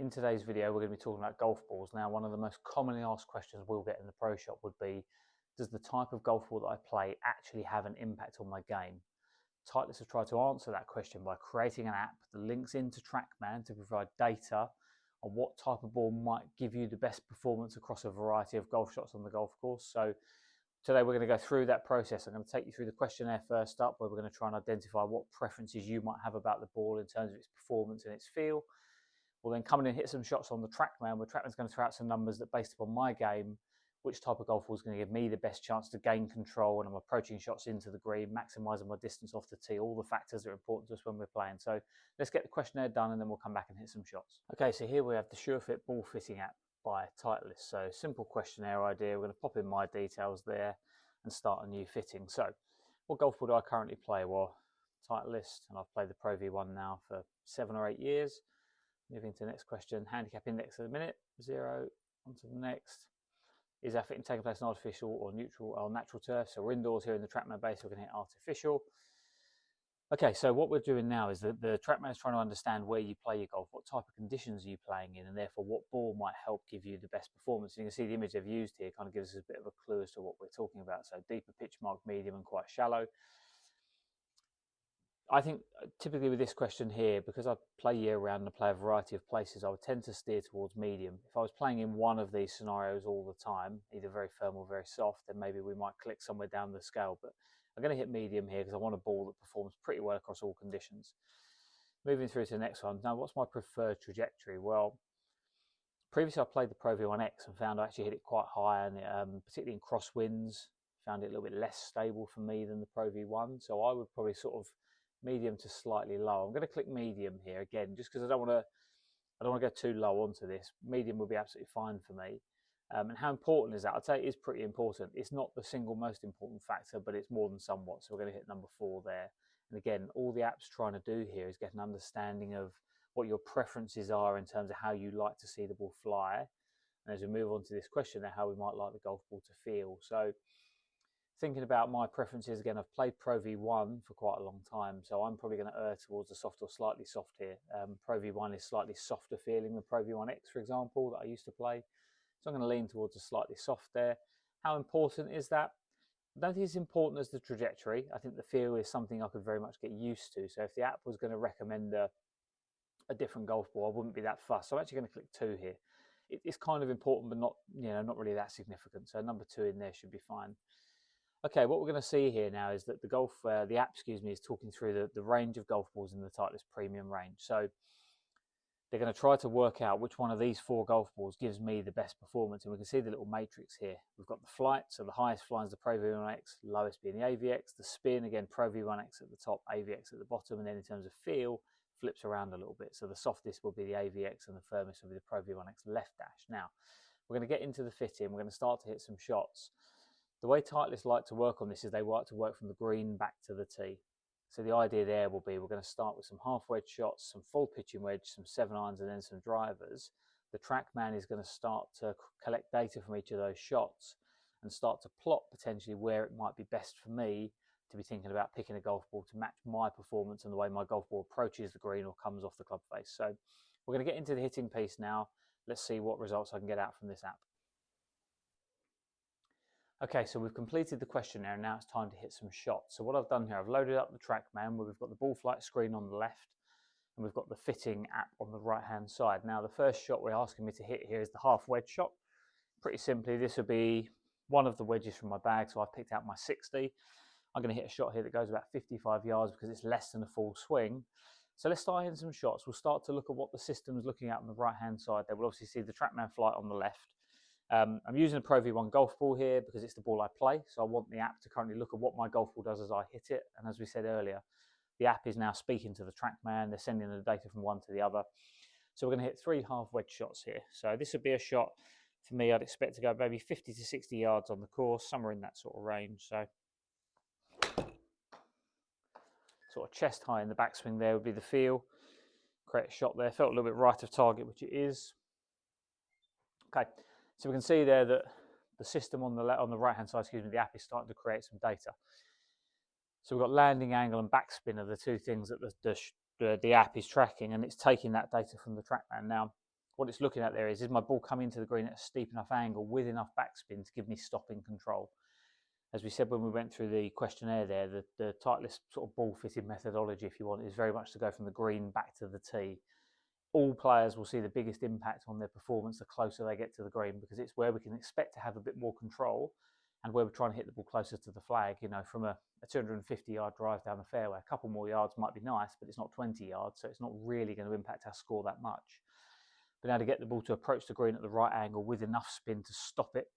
In today's video, we're going to be talking about golf balls. Now, one of the most commonly asked questions we'll get in the pro shop would be, does the type of golf ball that I play actually have an impact on my game? Titleist have tried to answer that question by creating an app that links into Trackman to provide data on what type of ball might give you the best performance across a variety of golf shots on the golf course. So today we're going to go through that process. I'm going to take you through the questionnaire first up, where we're going to try and identify what preferences you might have about the ball in terms of its performance and its feel. We'll then come in and hit some shots on the Trackman, where Trackman's going to throw out some numbers that, based upon my game, which type of golf ball is going to give me the best chance to gain control when I'm approaching shots into the green, maximising my distance off the tee, all the factors that are important to us when we're playing. So let's get the questionnaire done and then we'll come back and hit some shots. Okay, so here we have the SureFit Ball Fitting app by Titleist. So simple questionnaire idea. We're going to pop in my details there and start a new fitting. So what golf ball do I currently play? Well, Titleist, and I've played the Pro V1 now for 7 or 8 years. Moving to the next question, handicap index at the minute, 0, on to the next. Is our fitting taking place on artificial or neutral or natural turf? So we're indoors here in the Trackman base, so we're going to hit artificial. Okay, so what we're doing now is that the Trackman is trying to understand where you play your golf, what type of conditions are you playing in, and therefore what ball might help give you the best performance. And you can see the image they've used here kind of gives us a bit of a clue as to what we're talking about. So deeper pitch mark, medium, and quite shallow. I think typically with this question here, because I play year round and I play a variety of places, I would tend to steer towards medium. If I was playing in one of these scenarios all the time, either very firm or very soft, then maybe we might click somewhere down the scale. But I'm going to hit medium here because I want a ball that performs pretty well across all conditions. Moving through to the next one. Now, what's my preferred trajectory? Well, previously I played the Pro V1X and found I actually hit it quite high, and particularly in crosswinds, found it a little bit less stable for me than the Pro V1. So I would probably sort of medium to slightly low. I'm going to click medium here again, just because I don't want to go too low onto this. Medium will be absolutely fine for me. And how important is that? I'd say it is pretty important. It's not the single most important factor, but it's more than somewhat. So we're going to hit number 4 there. And again, all the app's trying to do here is get an understanding of what your preferences are in terms of how you like to see the ball fly. And as we move on to this question now, how we might like the golf ball to feel. So thinking about my preferences, again, I've played Pro V1 for quite a long time, so I'm probably going to err towards the soft or slightly soft here. Pro V1 is slightly softer feeling than Pro V1X, for example, that I used to play. So I'm going to lean towards a slightly soft there. How important is that? I don't think it's important as the trajectory. I think the feel is something I could very much get used to. So if the app was going to recommend a different golf ball, I wouldn't be that fussed. So I'm actually going to click 2 here. It's kind of important, but not really that significant. So number 2 in there should be fine. Okay, what we're going to see here now is that the app is talking through the range of golf balls in the Titleist Premium range. So they're going to try to work out which one of these 4 golf balls gives me the best performance. And we can see the little matrix here. We've got the flight, so the highest flying is the Pro V1X, lowest being the AVX. The spin, again, Pro V1X at the top, AVX at the bottom. And then in terms of feel, flips around a little bit. So the softest will be the AVX and the firmest will be the Pro V1X left dash. Now, we're going to get into the fitting. We're going to start to hit some shots. The way Titleist like to work on this is they like to work from the green back to the tee. So the idea there will be we're going to start with some half wedge shots, some full pitching wedge, some 7-irons and then some drivers. The Trackman is going to start to collect data from each of those shots and start to plot potentially where it might be best for me to be thinking about picking a golf ball to match my performance and the way my golf ball approaches the green or comes off the club face. So we're going to get into the hitting piece now. Let's see what results I can get out from this app. Okay, so we've completed the questionnaire and now it's time to hit some shots. So what I've done here, I've loaded up the Trackman where we've got the ball flight screen on the left and we've got the fitting app on the right hand side. Now the first shot we're asking me to hit here is the half wedge shot. Pretty simply, this would be one of the wedges from my bag, so I've picked out my 60. I'm going to hit a shot here that goes about 55 yards because it's less than a full swing. So let's start hitting some shots. We'll start to look at what the system's looking at on the right hand side there. We'll obviously see the Trackman flight on the left. I'm using a Pro V1 golf ball here because it's the ball I play, so I want the app to currently look at what my golf ball does as I hit it. And as we said earlier, the app is now speaking to the Trackman. They're sending the data from one to the other. So we're going to hit 3 half wedge shots here. So this would be a shot for me. I'd expect to go maybe 50 to 60 yards on the course, somewhere in that sort of range. So sort of chest high in the backswing there would be the feel. Create a shot there. Felt a little bit right of target, which it is. Okay. So we can see there that the system on the right hand side, the app is starting to create some data. So we've got landing angle and backspin are the 2 things that the app is tracking, and it's taking that data from the Trackman. Now, what it's looking at there is my ball coming to the green at a steep enough angle with enough backspin to give me stopping control? As we said when we went through the questionnaire there, the Titleist sort of ball fitting methodology, if you want, is very much to go from the green back to the tee. All players will see the biggest impact on their performance the closer they get to the green, because it's where we can expect to have a bit more control and where we're trying to hit the ball closer to the flag. You know, from a 250-yard drive down the fairway, a couple more yards might be nice, but it's not 20 yards, so it's not really going to impact our score that much. But now to get the ball to approach the green at the right angle with enough spin to stop it,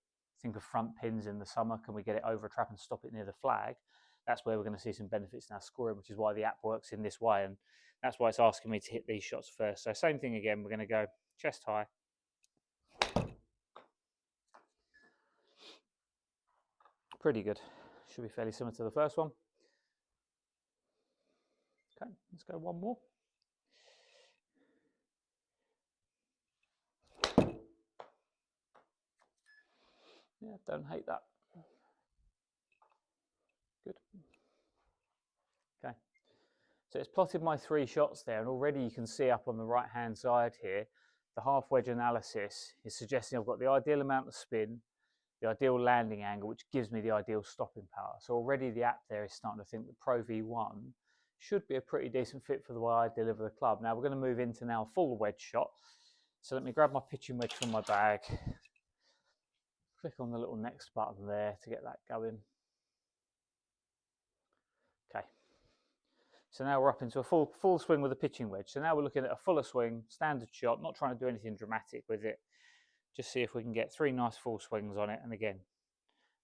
think of front pins in the summer, can we get it over a trap and stop it near the flag? That's where we're going to see some benefits in our scoring, which is why the app works in this way, and that's why it's asking me to hit these shots first. So same thing again, we're going to go chest high. Pretty good. Should be fairly similar to the first one. Okay, let's go one more. Yeah, don't hate that. Good. Okay. So it's plotted my 3 shots there, and already you can see up on the right hand side here, the half wedge analysis is suggesting I've got the ideal amount of spin, the ideal landing angle, which gives me the ideal stopping power. So already the app there is starting to think that Pro V1 should be a pretty decent fit for the way I deliver the club. Now we're going to move into now a full wedge shot. So let me grab my pitching wedge from my bag, click on the little next button there to get that going. Okay. So now we're up into a full swing with a pitching wedge. So now we're looking at a fuller swing, standard shot, not trying to do anything dramatic with it. Just see if we can get 3 nice full swings on it, and again,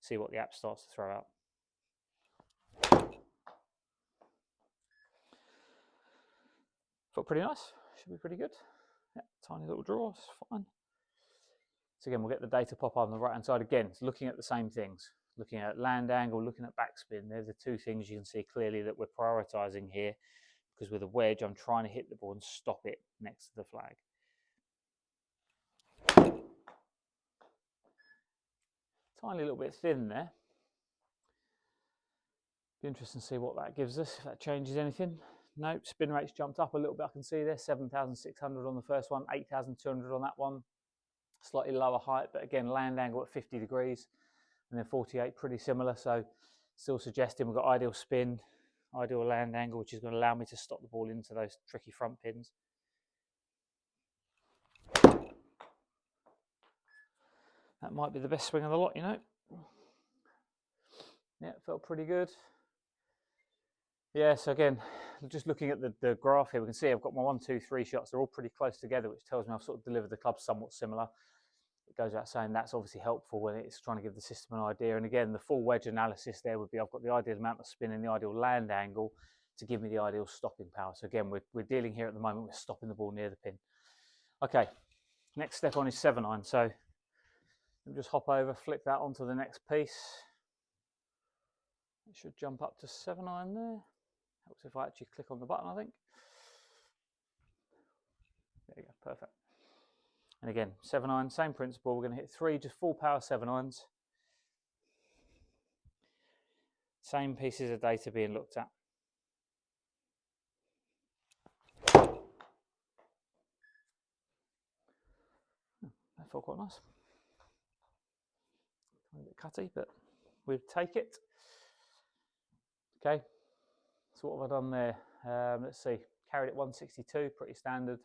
see what the app starts to throw out. Felt pretty nice, should be pretty good. Yeah, tiny little draw, it's fine. So again, we'll get the data pop up on the right hand side again. It's looking at the same things, looking at land angle, looking at backspin. They're the 2 things you can see clearly that we're prioritizing here, because with a wedge, I'm trying to hit the ball and stop it next to the flag. Tiny little bit thin there. Be interesting to see what that gives us, if that changes anything. Nope, spin rate's jumped up a little bit, I can see there, 7,600 on the first one, 8,200 on that one. Slightly lower height, but again, land angle at 50 degrees, and then 48, pretty similar. So still suggesting we've got ideal spin, ideal land angle, which is going to allow me to stop the ball into those tricky front pins. That might be the best swing of the lot, you know. Yeah, it felt pretty good. Yeah, so again, just looking at the graph here, we can see I've got my 1, 2, 3 shots. They're all pretty close together, which tells me I've sort of delivered the club somewhat similar. It goes without saying that's obviously helpful when it's trying to give the system an idea. And again, the full wedge analysis there would be I've got the ideal amount of spin and the ideal land angle to give me the ideal stopping power. So again, we're dealing here at the moment with stopping the ball near the pin. Okay, next step on is 7-iron. So let me just hop over, flick that onto the next piece. It should jump up to 7-iron there. Helps if I actually click on the button, I think. There you go, perfect. And again, 7-iron, same principle. We're going to hit 3 just full power 7-irons. Same pieces of data being looked at. That felt quite nice. A bit cutty, but we'll take it. Okay, so what have I done there? Let's see, carried at 162, pretty standard.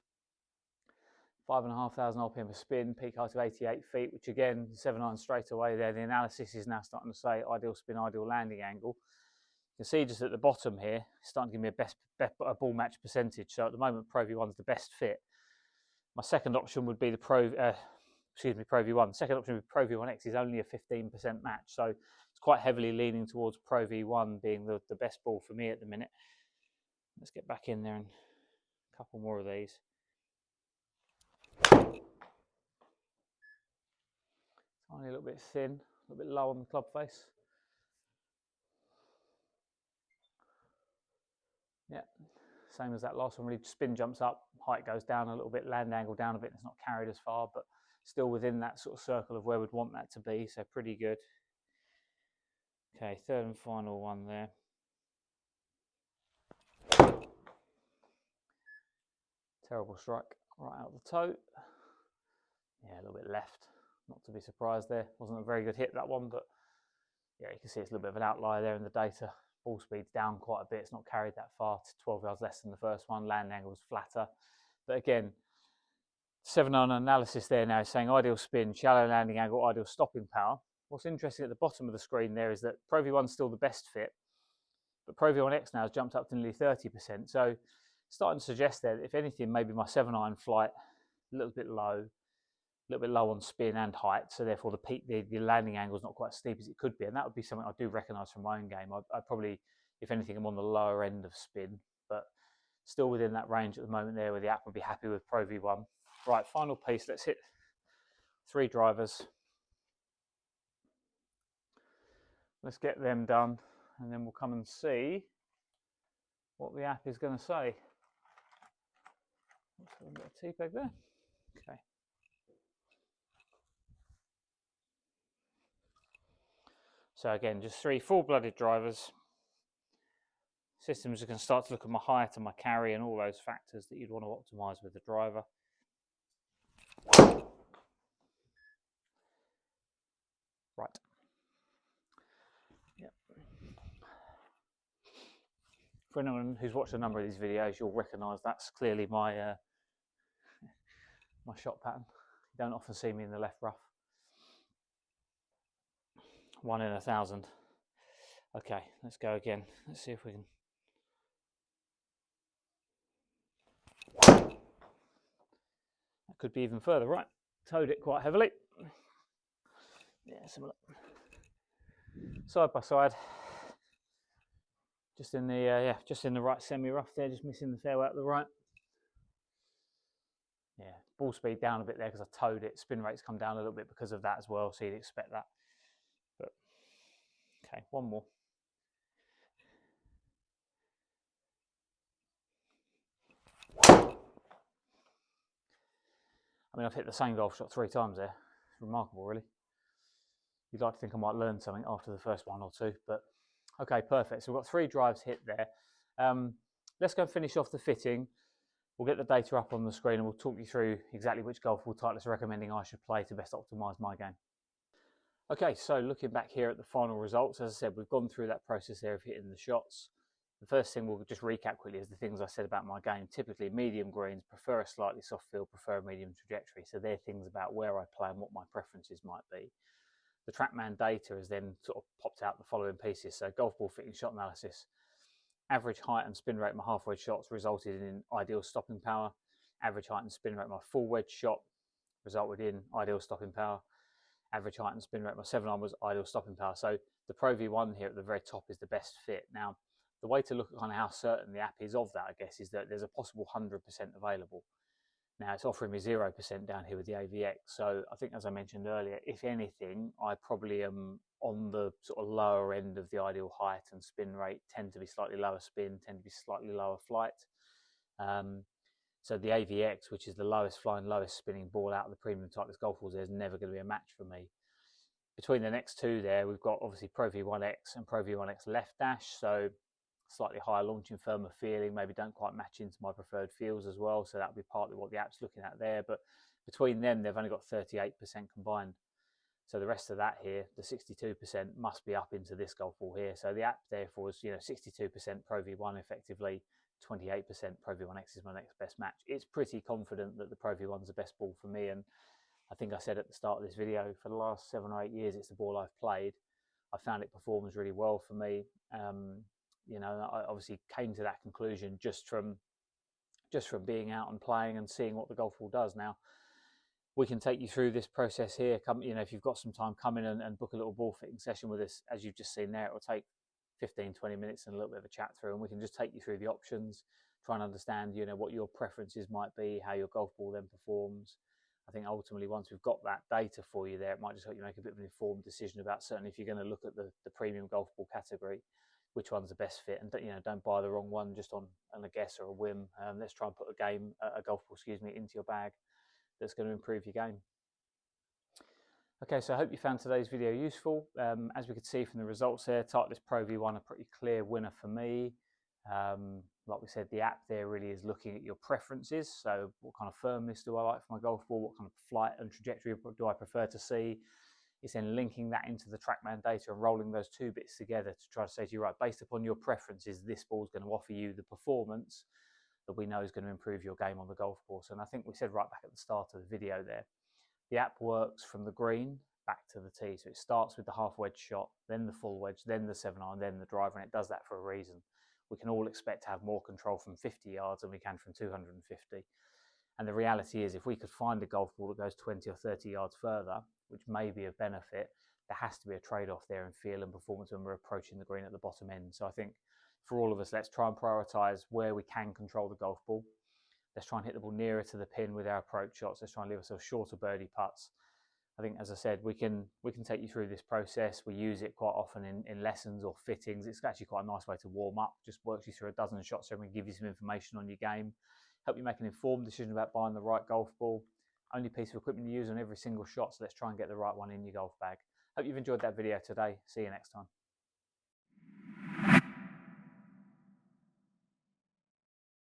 5,500 RPM of spin, peak height of 88 feet, which again, 7-iron straight away there. The analysis is now starting to say ideal spin, ideal landing angle. You can see just at the bottom here, it's starting to give me a ball match percentage. So at the moment, Pro V1 is the best fit. My second option would be the Pro V1. The second option would be Pro V1X is only a 15% match. So it's quite heavily leaning towards Pro V1 being the best ball for me at the minute. Let's get back in there and a couple more of these. Tiny little bit thin, a little bit low on the club face. Yeah, same as that last one, really. Spin jumps up, height goes down a little bit, land angle down a bit. It's not carried as far, but still within that sort of circle of where we'd want that to be, so pretty good. Okay, third and final one there. Terrible strike, right out the toe. Yeah, a little bit left. Not to be surprised there. Wasn't a very good hit, that one, but yeah, you can see it's a little bit of an outlier there in the data. Ball speed's down quite a bit. It's not carried that far. 12 yards less than the first one. Landing angle was flatter. But again, 7-9 analysis there now is saying ideal spin, shallow landing angle, ideal stopping power. What's interesting at the bottom of the screen there is that Pro V1's still the best fit, but Pro V1X now has jumped up to nearly 30%. So starting to suggest there that if anything, maybe my 7-iron flight a little bit low on spin and height, so therefore the landing angle is not quite as steep as it could be, and that would be something I do recognise from my own game. I probably, if anything, I'm on the lower end of spin, but still within that range at the moment there where the app would be happy with Pro V1. Right, final piece, let's hit 3 drivers. Let's get them done, and then we'll come and see what the app is going to say. Let's have a bit of T-peg there. Okay. So again, just 3 full-blooded drivers. Systems are going to start to look at my height and my carry and all those factors that you'd want to optimize with the driver. Right. Yep. For anyone who's watched a number of these videos, you'll recognise that's clearly my my shot pattern. You don't often see me in the left rough. 1 in 1,000. Okay, let's go again. Let's see if we can. That could be even further, right? Towed it quite heavily. Yeah, similar. Side by side. Just in the just in the right semi-rough there, just missing the fairway up the right. Yeah, ball speed down a bit there because I towed it. Spin rates come down a little bit because of that as well, so you'd expect that. But okay, one more. I mean, I've hit the same golf shot 3 times there. It's remarkable, really. You'd like to think I might learn something after the first 1 or 2, but okay, perfect. So we've got 3 drives hit there. Let's go and finish off the fitting. We'll get the data up on the screen and we'll talk you through exactly which golf ball Titleist are recommending I should play to best optimise my game. Okay, so looking back here at the final results, as I said, we've gone through that process there of hitting the shots. The first thing we'll just recap quickly is the things I said about my game. Typically, medium greens, prefer a slightly soft field, prefer a medium trajectory. So they're things about where I play and what my preferences might be. The Trackman data has then sort of popped out the following pieces. So golf ball fitting shot analysis. Average height and spin rate of my half wedge shots resulted in ideal stopping power. Average height and spin rate of my full wedge shot resulted in ideal stopping power. Average height and spin rate of my 7-iron was ideal stopping power. So the Pro V1 here at the very top is the best fit. Now, the way to look at kind of how certain the app is of that, I guess, is that there's a possible 100% available. Now, it's offering me 0% down here with the AVX. So I think, as I mentioned earlier, if anything, I probably am on the sort of lower end of the ideal height and spin rate, tend to be slightly lower spin, tend to be slightly lower flight. So the AVX, which is the lowest flying, lowest spinning ball out of the premium Titleist golf balls, there's never going to be a match for me. Between the next 2 there, we've got obviously Pro V1X and Pro V1X left dash. So slightly higher launching, firmer feeling, maybe don't quite match into my preferred feels as well. So that'll be partly what the app's looking at there. But between them, they've only got 38% combined. So the rest of that here, the 62%, must be up into this golf ball here. So the app therefore is, 62% Pro V1 effectively, 28% Pro V1X is my next best match. It's pretty confident that the Pro V1's the best ball for me. And I think I said at the start of this video, for the last 7 or 8 years, it's the ball I've played. I found it performs really well for me. I obviously came to that conclusion just from being out and playing and seeing what the golf ball does. Now, we can take you through this process here. If you've got some time, come in and book a little ball fitting session with us. As you've just seen there, it will take 15-20 minutes and a little bit of a chat through, and we can just take you through the options, try and understand what your preferences might be, how your golf ball then performs. I think ultimately, once we've got that data for you there, it might just help you make a bit of an informed decision about, certainly if you're going to look at the premium golf ball category, which one's the best fit, and don't buy the wrong one just on a guess or a whim. Let's try and put a golf ball, into your bag that's going to improve your game. Okay, so I hope you found today's video useful. As we could see from the results there, Titleist Pro V1 a pretty clear winner for me. Like we said, the app there really is looking at your preferences. So what kind of firmness do I like for my golf ball? What kind of flight and trajectory do I prefer to see? It's then linking that into the Trackman data and rolling those two bits together to try to say to you, right, based upon your preferences, this ball is going to offer you the performance that we know is going to improve your game on the golf course. And I think we said right back at the start of the video there, the app works from the green back to the tee. So it starts with the half wedge shot, then the full wedge, then the 7-iron, then the driver, and it does that for a reason. We can all expect to have more control from 50 yards than we can from 250. And the reality is, if we could find a golf ball that goes 20 or 30 yards further, which may be a benefit, there has to be a trade-off there in feel and performance when we're approaching the green at the bottom end. So I think for all of us, let's try and prioritise where we can control the golf ball. Let's try and hit the ball nearer to the pin with our approach shots. Let's try and leave ourselves shorter birdie putts. I think, as I said, we can take you through this process. We use it quite often in lessons or fittings. It's actually quite a nice way to warm up. Just works you through a dozen shots, so we can give you some information on your game, help you make an informed decision about buying the right golf ball. Only piece of equipment you use on every single shot, so let's try and get the right one in your golf bag. Hope you've enjoyed that video today. See you next time.